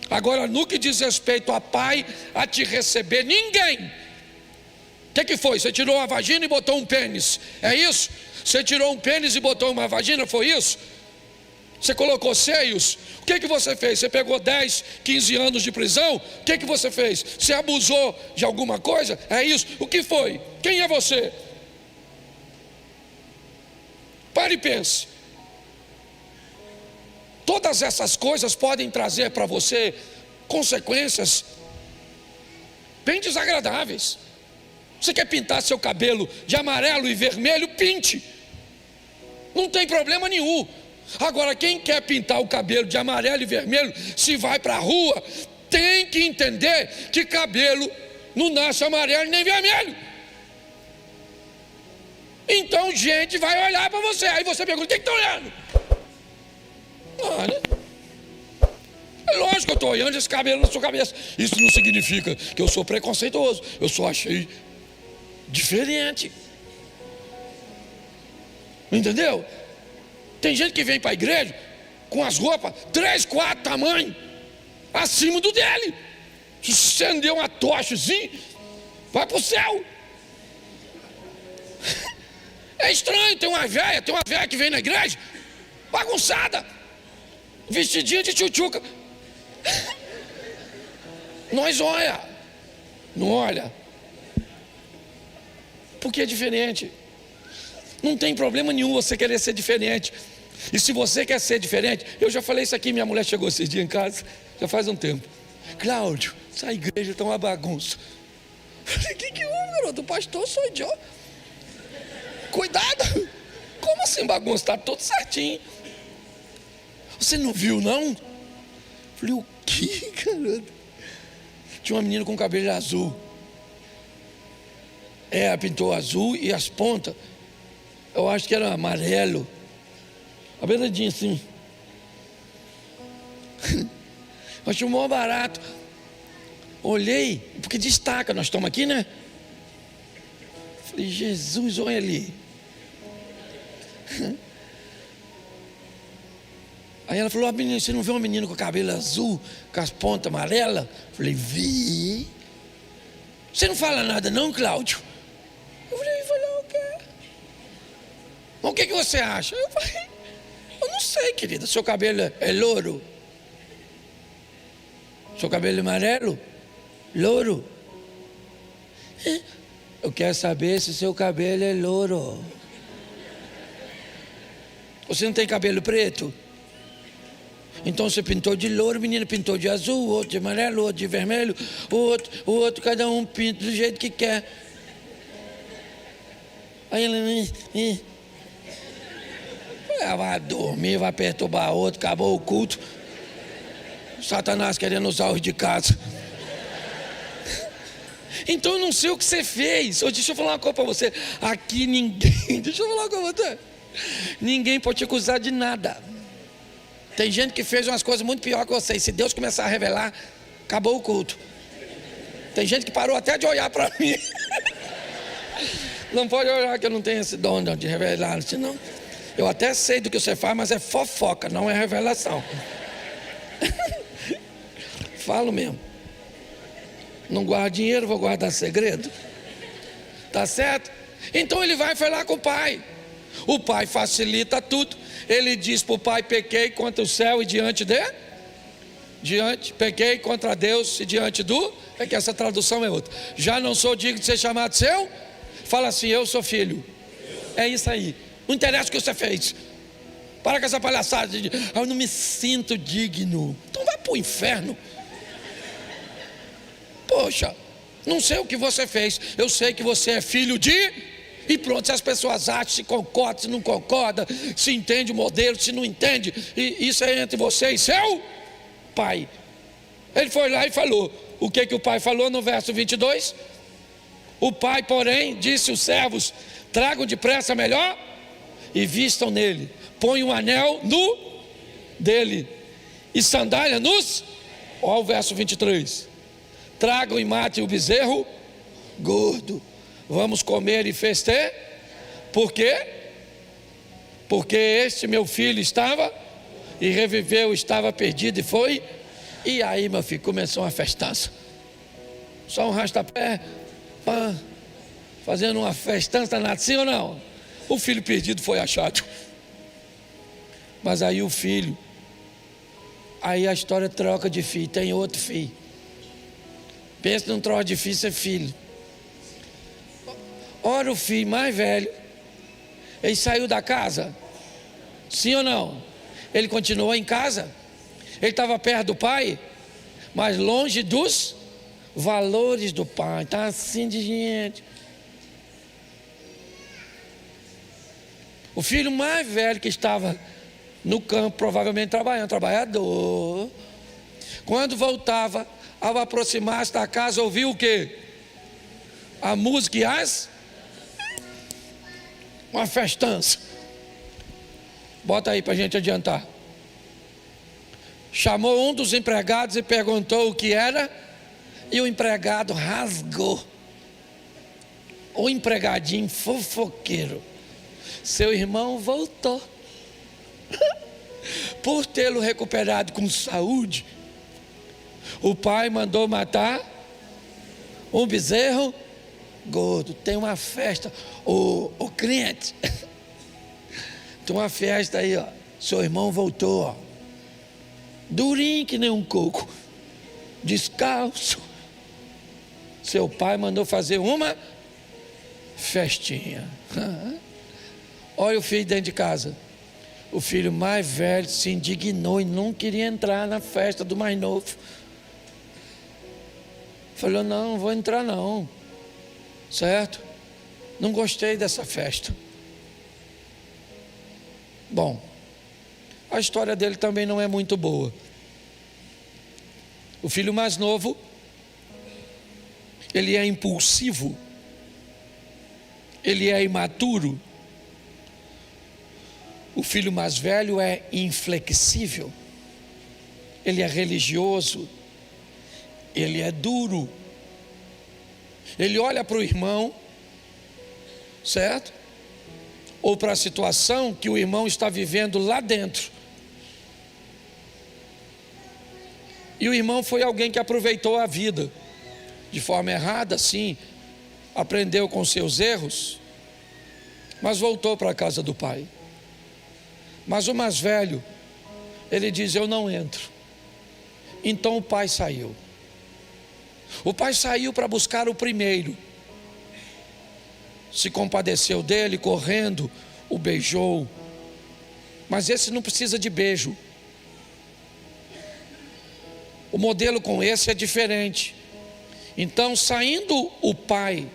Agora, no que diz respeito a pai, a te receber, ninguém O que foi? Você tirou a vagina e botou um pênis, é isso? Você tirou um pênis e botou uma vagina, foi isso? Você colocou seios, o que você fez? Você pegou 10, 15 anos de prisão, o que você fez? Você abusou de alguma coisa? É isso? O que foi? Quem é você? Pare e pense. Todas essas coisas podem trazer para você consequências bem desagradáveis. Você quer pintar seu cabelo de amarelo e vermelho? Pinte, não tem problema nenhum. Agora, quem quer pintar o cabelo de amarelo e vermelho, se vai para a rua, tem que entender que cabelo não nasce amarelo nem vermelho. Então gente vai olhar para você, aí você pergunta: o que está olhando? Olha, é lógico que eu estou olhando esse cabelo na sua cabeça. Isso não significa que eu sou preconceituoso, eu só achei diferente. Entendeu? Tem gente que vem para a igreja com as roupas 3, 4 tamanhos acima do dele. Se acender uma tocha assim, vai para o céu. É estranho, tem uma velha que vem na igreja bagunçada, vestidinha de tchutchuca. Nós não olha, porque é diferente. Não tem problema nenhum você querer ser diferente. E se você quer ser diferente, eu já falei isso aqui, minha mulher chegou esses dias em casa, já faz um tempo: Cláudio, essa igreja está uma bagunça. Eu falei: que houve, garoto? O pastor sou eu. Cuidado. Como assim bagunça? Está tudo certinho. Você não viu, não? Eu falei: o que, garoto? Tinha uma menina com cabelo azul. Ela pintou azul e as pontas, eu acho que era amarelo. A beiradinha assim. Eu achei o maior barato. Olhei, porque destaca, nós estamos aqui, né? Falei: Jesus, olha ali. Aí ela falou: menina, você não vê uma menina com cabelo azul, com as pontas amarelas? Falei: vi. Você não fala nada não, Cláudio? Eu falei: falar o quê? Mas o que você acha? Eu falei: eu não sei, querida. Seu cabelo é louro? Seu cabelo é amarelo? Louro? Eu quero saber se seu cabelo é louro. Você não tem cabelo preto? Então você pintou de louro, o menino pintou de azul, o outro de amarelo, o outro de vermelho, o outro, cada um pinta do jeito que quer. Aí ela vai dormir, vai perturbar outro, acabou o culto. Satanás querendo usar os de casa. Então eu não sei o que você fez. Deixa eu falar uma coisa para você. Aqui ninguém, deixa eu falar uma coisa para você. Ninguém pode te acusar de nada. Tem gente que fez umas coisas muito piores que você. E se Deus começar a revelar, acabou o culto. Tem gente que parou até de olhar para mim. Não pode olhar, que eu não tenho esse dom de revelar. Senão, eu até sei do que você faz, mas é fofoca, não é revelação. Falo mesmo. Não guardo dinheiro, vou guardar segredo. Tá certo? Então ele vai falar com o pai. O pai facilita tudo. Ele diz para o pai: pequei contra o céu e pequei contra Deus e diante do... É que essa tradução é outra. Já não sou digno de ser chamado seu. Fala assim: eu sou filho. É isso aí. Não interessa o que você fez. Para com essa palhaçada de: eu não me sinto digno. Então vai para o inferno. Poxa, não sei o que você fez. Eu sei que você é filho de... E pronto, se as pessoas acham, se concorda, se não concorda, se entende o modelo, se não entende, e isso é entre você e seu pai. Ele foi lá e falou. O que o pai falou no verso 22? O pai, porém, disse aos servos: tragam depressa melhor e vistam nele. Põe um anel no dele e sandália nos... Olha o verso 23. Tragam e matem o bezerro gordo. Vamos comer e festejar. Por quê? Porque este meu filho estava e reviveu, estava perdido e foi. E aí, meu filho, começou uma festança. Só um rastapé. Pá, fazendo uma festança danada, sim ou não? O filho perdido foi achado. Mas aí o filho, aí a história troca de filho, tem outro filho. Pensa num troço difícil, é filho. Ora, o filho mais velho, ele saiu da casa, sim ou não? Ele continuou em casa, ele estava perto do pai, mas longe dos valores do pai. Está assim de gente. O filho mais velho que estava no campo, provavelmente trabalhando, trabalhador, quando voltava, ao aproximar-se da casa, ouviu o quê? A música e uma festança. Bota aí para a gente adiantar. Chamou um dos empregados e perguntou o que era, e o empregado rasgou. O empregadinho fofoqueiro. Seu irmão voltou. Por tê-lo recuperado com saúde, o pai mandou matar um bezerro gordo. Tem uma festa, o crente, tem uma festa aí, ó. Seu irmão voltou, ó, durinho que nem um coco, descalço. Seu pai mandou fazer uma festinha. Olha o filho dentro de casa. O filho mais velho se indignou e não queria entrar na festa do mais novo. Falou, não vou entrar não. Certo? Não gostei dessa festa. Bom, a história dele também não é muito boa. O filho mais novo, ele é impulsivo, ele é imaturo. O filho mais velho é inflexível, ele é religioso, ele é duro. Ele olha para o irmão, certo? Ou para a situação que o irmão está vivendo lá dentro. E o irmão foi alguém que aproveitou a vida de forma errada, sim, aprendeu com seus erros, mas voltou para a casa do pai. Mas o mais velho, ele diz, eu não entro. Então o pai saiu. O pai saiu para buscar o primeiro. Se compadeceu dele, correndo, o beijou. Mas esse não precisa de beijo. O modelo com esse é diferente. Então, saindo o pai,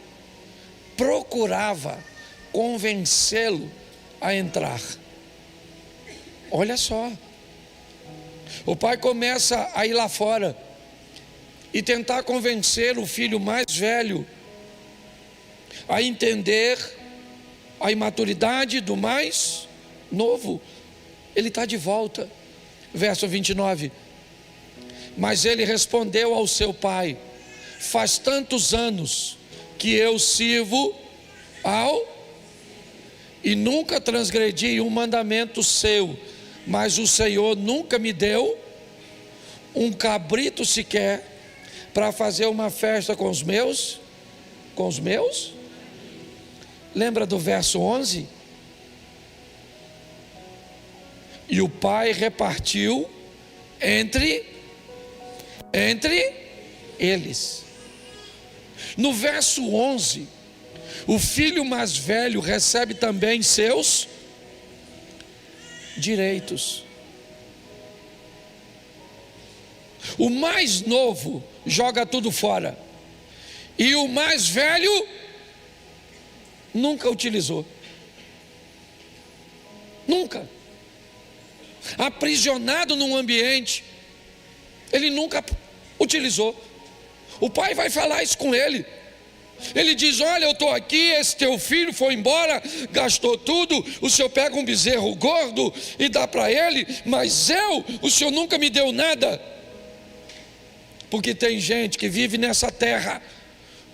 procurava convencê-lo a entrar. Olha só, o pai começa a ir lá fora e tentar convencer o filho mais velho a entender a imaturidade do mais novo. Ele está de volta. Verso 29. Mas ele respondeu ao seu pai, faz tantos anos que eu sirvo e nunca transgredi um mandamento seu, mas o Senhor nunca me deu um cabrito sequer para fazer uma festa com os meus? Lembra do verso 11? E o pai repartiu entre eles. No verso 11, o filho mais velho recebe também seus direitos. O mais novo joga tudo fora, e o mais velho nunca utilizou. Nunca. Aprisionado num ambiente, ele nunca utilizou. O pai vai falar isso com ele. Ele diz, olha, eu estou aqui, esse teu filho foi embora, gastou tudo, o senhor pega um bezerro gordo e dá para ele, mas o senhor nunca me deu nada. Porque tem gente que vive nessa terra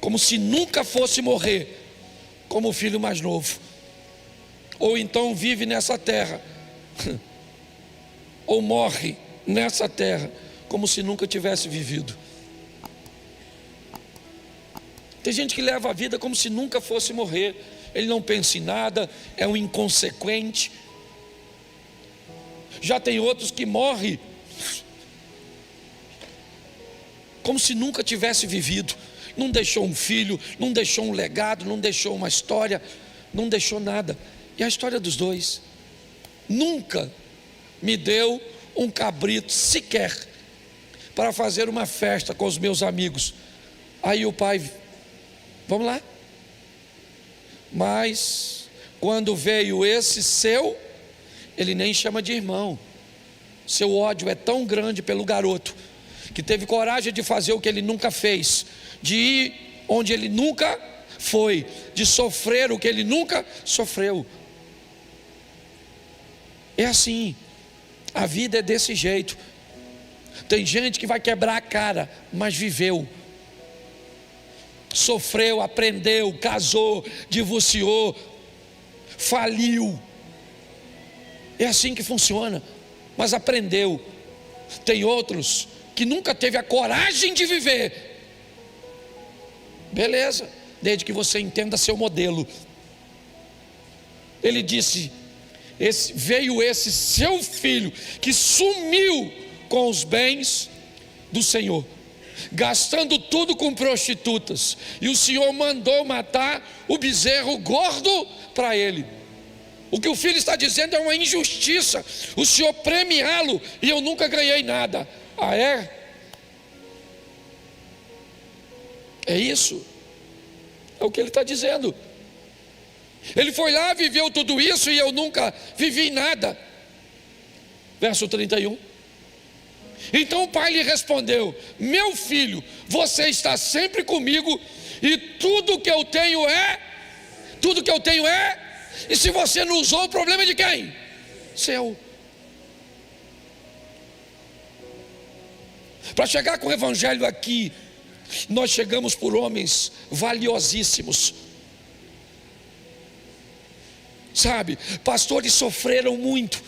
como se nunca fosse morrer, como o filho mais novo. Ou então vive nessa terra ou morre nessa terra como se nunca tivesse vivido. Tem gente que leva a vida como se nunca fosse morrer. Ele não pensa em nada, é um inconsequente. Já tem outros que morrem como se nunca tivesse vivido. Não deixou um filho, não deixou um legado, não deixou uma história, não deixou nada. E a história dos dois: nunca me deu um cabrito sequer para fazer uma festa com os meus amigos. Aí o pai: vamos lá. Mas quando veio esse seu, ele nem chama de irmão. Seu ódio é tão grande pelo garoto, que teve coragem de fazer o que ele nunca fez, de ir onde ele nunca foi, de sofrer o que ele nunca sofreu. É assim, a vida é desse jeito. Tem gente que vai quebrar a cara, mas viveu, sofreu, aprendeu, casou, divorciou, faliu. É assim que funciona, mas aprendeu. Tem outros que nunca teve a coragem de viver. Beleza, desde que você entenda seu modelo. Ele disse: veio esse seu filho que sumiu com os bens do Senhor, gastando tudo com prostitutas, e o Senhor mandou matar o bezerro gordo para ele. O que o filho está dizendo é uma injustiça, o Senhor premiá-lo e eu nunca ganhei nada. Ah, é? É isso, é o que ele está dizendo. Ele foi lá, viveu tudo isso e eu nunca vivi nada. Verso 31. Então o pai lhe respondeu: meu filho, você está sempre comigo e tudo que eu tenho é, e se você não usou, o problema é de quem? Seu. Para chegar com o evangelho aqui, nós chegamos por homens valiosíssimos. Sabe, pastores sofreram muito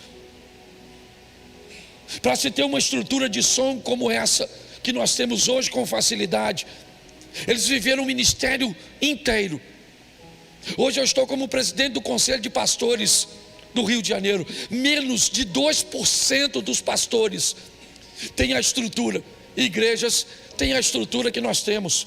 para se ter uma estrutura de som como essa que nós temos hoje com facilidade. Eles viveram um ministério inteiro. Hoje eu estou como presidente do Conselho de Pastores do Rio de Janeiro. Menos de 2% dos pastores têm a estrutura. Igrejas têm a estrutura que nós temos.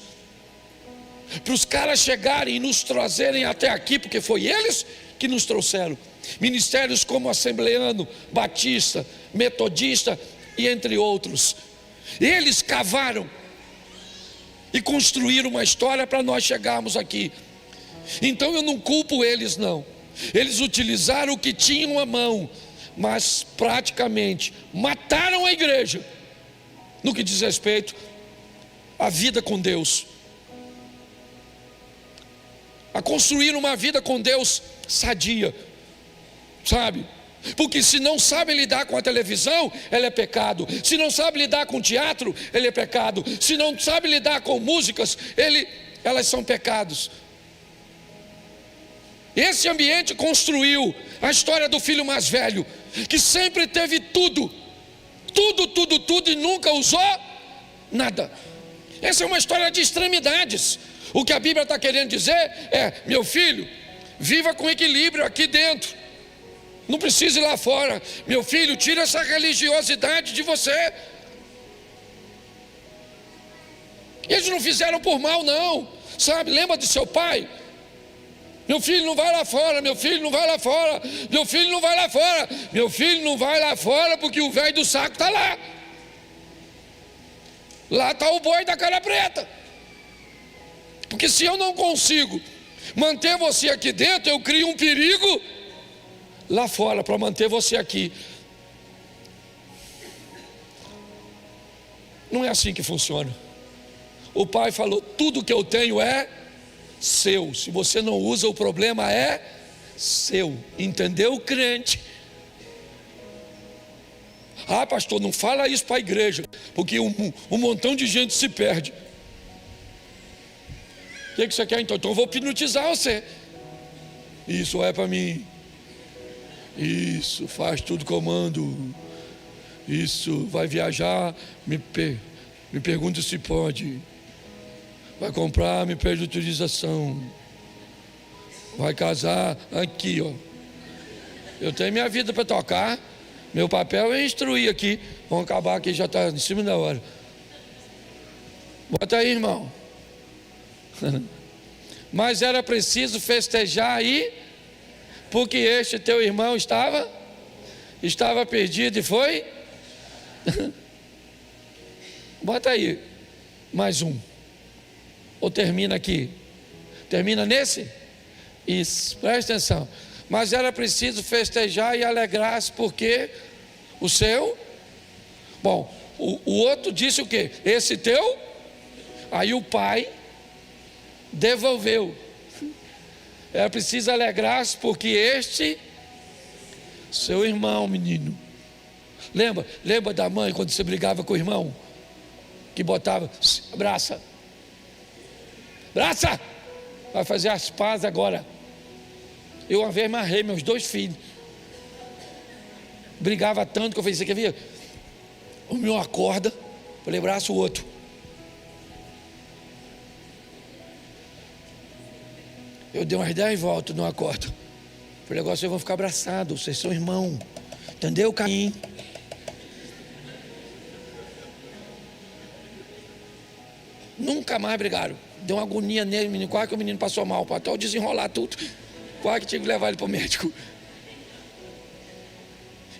Para os caras chegarem e nos trazerem até aqui, porque foi eles que nos trouxeram. Ministérios como Assembleano, Batista, Metodista e entre outros. Eles cavaram e construíram uma história para nós chegarmos aqui. Então eu não culpo eles, não. Eles utilizaram o que tinham à mão, mas praticamente mataram a igreja no que diz respeito à vida com Deus, a construir uma vida com Deus sadia, sabe? Porque se não sabe lidar com a televisão, ela é pecado. Se não sabe lidar com teatro, ele é pecado. Se não sabe lidar com músicas, elas são pecados. Esse ambiente construiu a história do filho mais velho, que sempre teve tudo e nunca usou nada. Essa é uma história de extremidades. O que a Bíblia está querendo dizer é: meu filho, viva com equilíbrio aqui dentro, não precisa ir lá fora. Meu filho, tira essa religiosidade de você. Eles não fizeram por mal, não, sabe? Lembra de seu pai? Meu filho não vai lá fora, meu filho não vai lá fora, meu filho não vai lá fora, meu filho não vai lá fora, porque o velho do saco está lá. Lá está o boi da cara preta. Porque se eu não consigo manter você aqui dentro, eu crio um perigo lá fora para manter você aqui. Não é assim que funciona. O pai falou: tudo que eu tenho é seu. Se você não usa, o problema é seu. Entendeu, crente? Ah, pastor, não fala isso para a igreja, porque um montão de gente se perde. O que você quer então? Então eu vou hipnotizar você. Isso é para mim. Isso, faz tudo comando. Isso, vai viajar, me pergunta se pode. vai comprar, me pede autorização. Vai casar aqui, ó. Eu tenho minha vida para tocar. Meu papel é instruir aqui. Vamos acabar aqui, já está em cima da hora. Bota aí, irmão. Mas era preciso festejar aí, porque este teu irmão estava perdido e foi. Bota aí mais um. Ou termina aqui? Termina nesse? Isso, presta atenção. Mas era preciso festejar e alegrar-se, porque o seu. Bom, o outro disse o quê? Esse teu. Aí o pai devolveu. Era preciso alegrar-se, porque este seu irmão, menino. Lembra da mãe quando você brigava com o irmão? Que botava, abraça. Abraça! Vai fazer as pazes agora. Eu uma vez amarrei meus 2 filhos. Brigava tanto que eu falei, você quer ver? O meu acorda, falei, abraça o outro. Eu dei umas 10 voltas no acordo. Falei, agora vocês vão ficar abraçados, vocês são irmãos. Entendeu, Caim? Nunca mais brigaram. Deu uma agonia nele, menino. Quase que o menino passou mal, para até eu desenrolar tudo. Quase que tive que levar ele para o médico.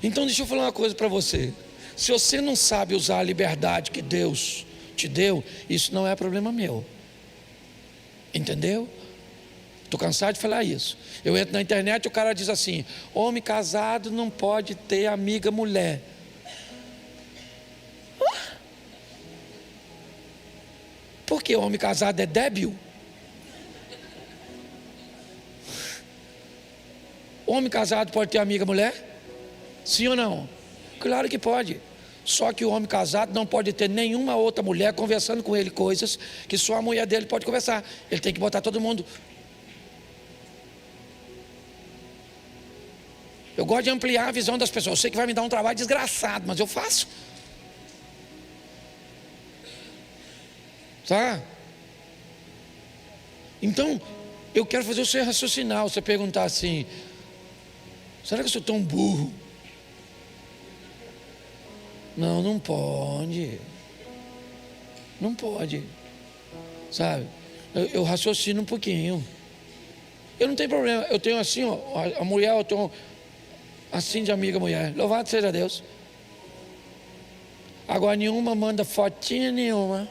Então deixa eu falar uma coisa para você. Se você não sabe usar a liberdade que Deus te deu, isso não é problema meu. Entendeu? Estou cansado de falar isso. Eu entro na internet e o cara diz assim: homem casado não pode ter amiga mulher. Por que homem casado é débil? Homem casado pode ter amiga mulher? Sim ou não? Claro que pode. Só que o homem casado não pode ter nenhuma outra mulher conversando com ele coisas que só a mulher dele pode conversar. Ele tem que botar todo mundo. Eu gosto de ampliar a visão das pessoas. Eu sei que vai me dar um trabalho desgraçado, mas eu faço. Tá? Então, eu quero fazer você raciocinar. Você perguntar assim: será que eu sou tão burro? Não, não pode. Não pode. Sabe? Eu raciocino um pouquinho. Eu não tenho problema. Eu tenho assim, ó, a mulher, eu tenho assim de amiga mulher. Louvado seja Deus. Agora nenhuma manda fotinha nenhuma.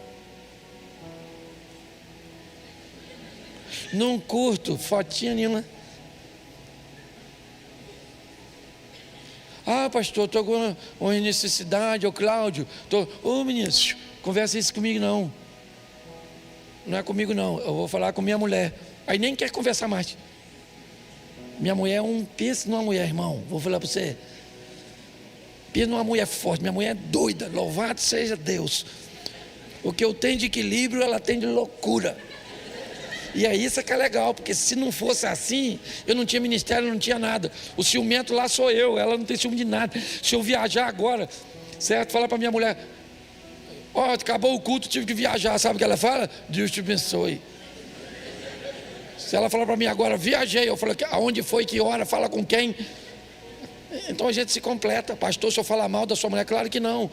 Não curto fotinha nenhuma. Ah, pastor, estou com uma necessidade, ô Cláudio. Ô menino, conversa isso comigo não. Não é comigo não, eu vou falar com minha mulher. Aí nem quer conversar mais. Minha mulher pensa numa mulher, irmão. Vou falar para você. Pensa numa mulher forte, minha mulher é doida. Louvado seja Deus. O que eu tenho de equilíbrio, ela tem de loucura. E é isso que é legal, porque se não fosse assim, eu não tinha ministério, não tinha nada. O ciumento lá sou eu, ela não tem ciúme de nada. Se eu viajar agora, certo? Falar para minha mulher: ó, acabou o culto, tive que viajar. Sabe o que ela fala? Deus te abençoe. Se ela falar para mim agora, viajei, eu falo: aonde foi, que hora, fala com quem? Então a gente se completa. Pastor, se eu falar mal da sua mulher, claro que não.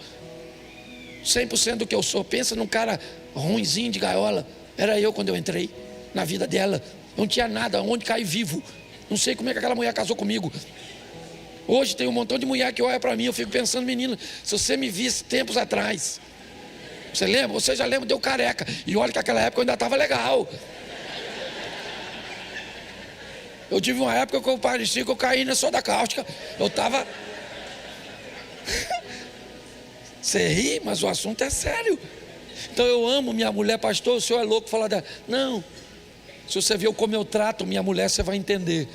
100% do que eu sou. Pensa num cara ruinzinho de gaiola. Era eu quando eu entrei na vida dela. Não tinha nada, onde cair vivo. Não sei como é que aquela mulher casou comigo. Hoje tem um montão de mulher que olha para mim, eu fico pensando: menino, se você me visse tempos atrás, você lembra? Você já lembra, deu careca. E olha que naquela época eu ainda estava legal. Eu tive uma época que eu parecia que eu caí na soda cáustica. Eu estava... Você ri, mas o assunto é sério. Então eu amo minha mulher. Pastor, o senhor é louco falar dela. Não. Se você viu como eu trato minha mulher, você vai entender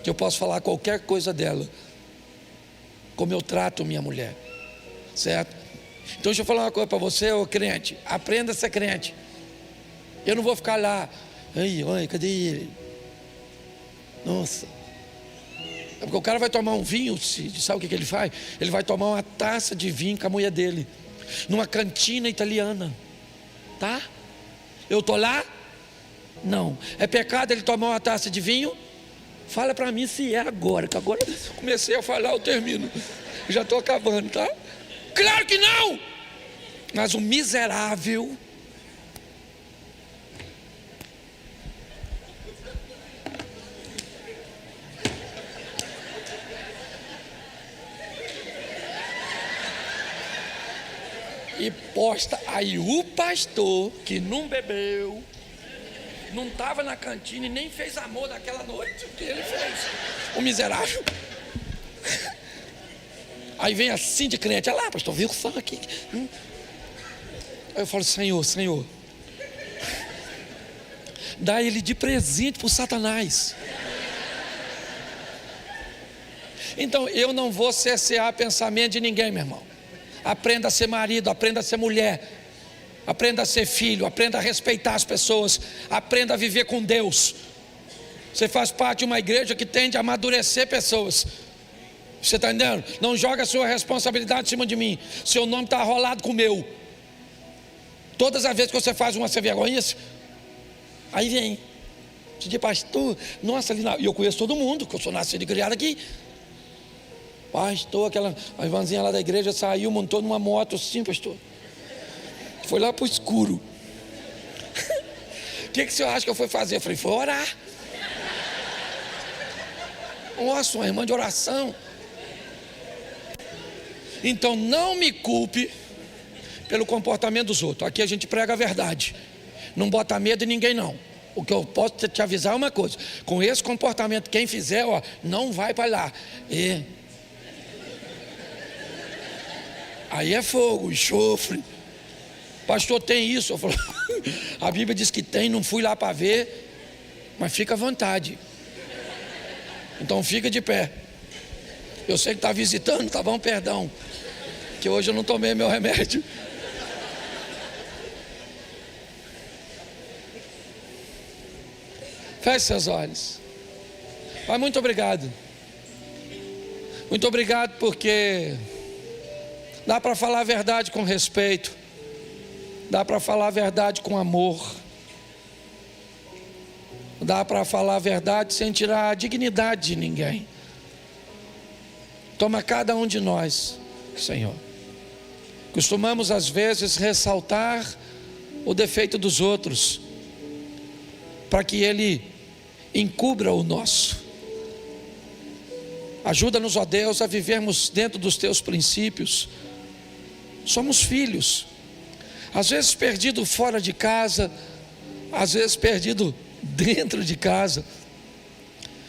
que eu posso falar qualquer coisa dela. Como eu trato minha mulher. Certo? Então deixa eu falar uma coisa para você, ô crente. Aprenda a ser crente. Eu não vou ficar lá: ai, cadê ele? Nossa. É porque o cara vai tomar um vinho, sabe o que ele faz? Ele vai tomar uma taça de vinho com a mulher dele, numa cantina italiana. Tá? Eu estou lá? Não. É pecado ele tomar uma taça de vinho? Fala para mim se é agora, que agora eu comecei a falar, eu termino. Já estou acabando, tá? Claro que não! Mas o miserável e posta aí o pastor que não bebeu, não estava na cantina e nem fez amor naquela noite, o que ele fez? O miserável. Aí vem assim de crente, olha lá, pastor, viu só aqui. Aí eu falo, Senhor, dá ele de presente para o Satanás. Então eu não vou cercear pensamento de ninguém, meu irmão. Aprenda a ser marido, aprenda a ser mulher, aprenda a ser filho, aprenda a respeitar as pessoas, aprenda a viver com Deus. Você faz parte de uma igreja que tende a amadurecer pessoas. Você está entendendo? Não joga a sua responsabilidade em cima de mim. Seu nome está rolado com o meu. Todas as vezes que você faz uma sem vergonha, aí vem. Você diz, pastor, nossa, e eu conheço todo mundo, que eu sou nascido e criado aqui. Pastor, a irmãzinha lá da igreja saiu, montou numa moto assim, pastor. Foi lá para o escuro. O que o senhor acha que eu fui fazer? Eu falei, foi orar. Nossa, uma irmã de oração. Então não me culpe pelo comportamento dos outros. Aqui a gente prega a verdade. Não bota medo em ninguém não. O que eu posso te avisar é uma coisa. Com esse comportamento, quem fizer, não vai para lá. Aí é fogo, enxofre. Pastor, tem isso? Eu falo, a Bíblia diz que tem, não fui lá para ver. Mas fica à vontade. Então fica de pé. Eu sei que está visitando, tá bom, perdão. Que hoje eu não tomei meu remédio. Feche seus olhos. Pai, muito obrigado. Muito obrigado porque dá para falar a verdade com respeito. Dá para falar a verdade com amor. Dá para falar a verdade sem tirar a dignidade de ninguém. Toma cada um de nós, Senhor. Costumamos às vezes ressaltar o defeito dos outros, para que Ele encubra o nosso. Ajuda-nos, ó Deus, a vivermos dentro dos Teus princípios. Somos filhos, às vezes perdido fora de casa, às vezes perdido dentro de casa,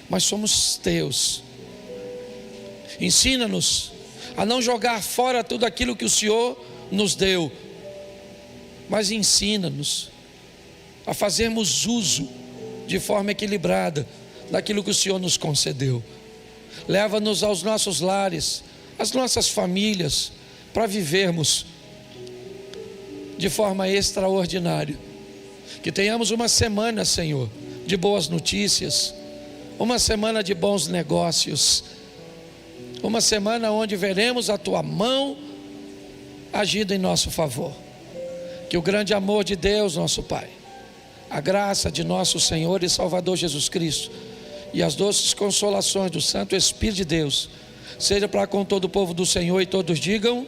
mas somos Teus. Ensina-nos a não jogar fora tudo aquilo que o Senhor nos deu, mas ensina-nos a fazermos uso de forma equilibrada daquilo que o Senhor nos concedeu. Leva-nos aos nossos lares, às nossas famílias, para vivermos de forma extraordinária. Que tenhamos uma semana, Senhor, de boas notícias, uma semana de bons negócios, uma semana onde veremos a Tua mão agindo em nosso favor. Que o grande amor de Deus, nosso Pai, a graça de nosso Senhor e Salvador Jesus Cristo e as doces consolações do Santo Espírito de Deus seja para com todo o povo do Senhor, e todos digam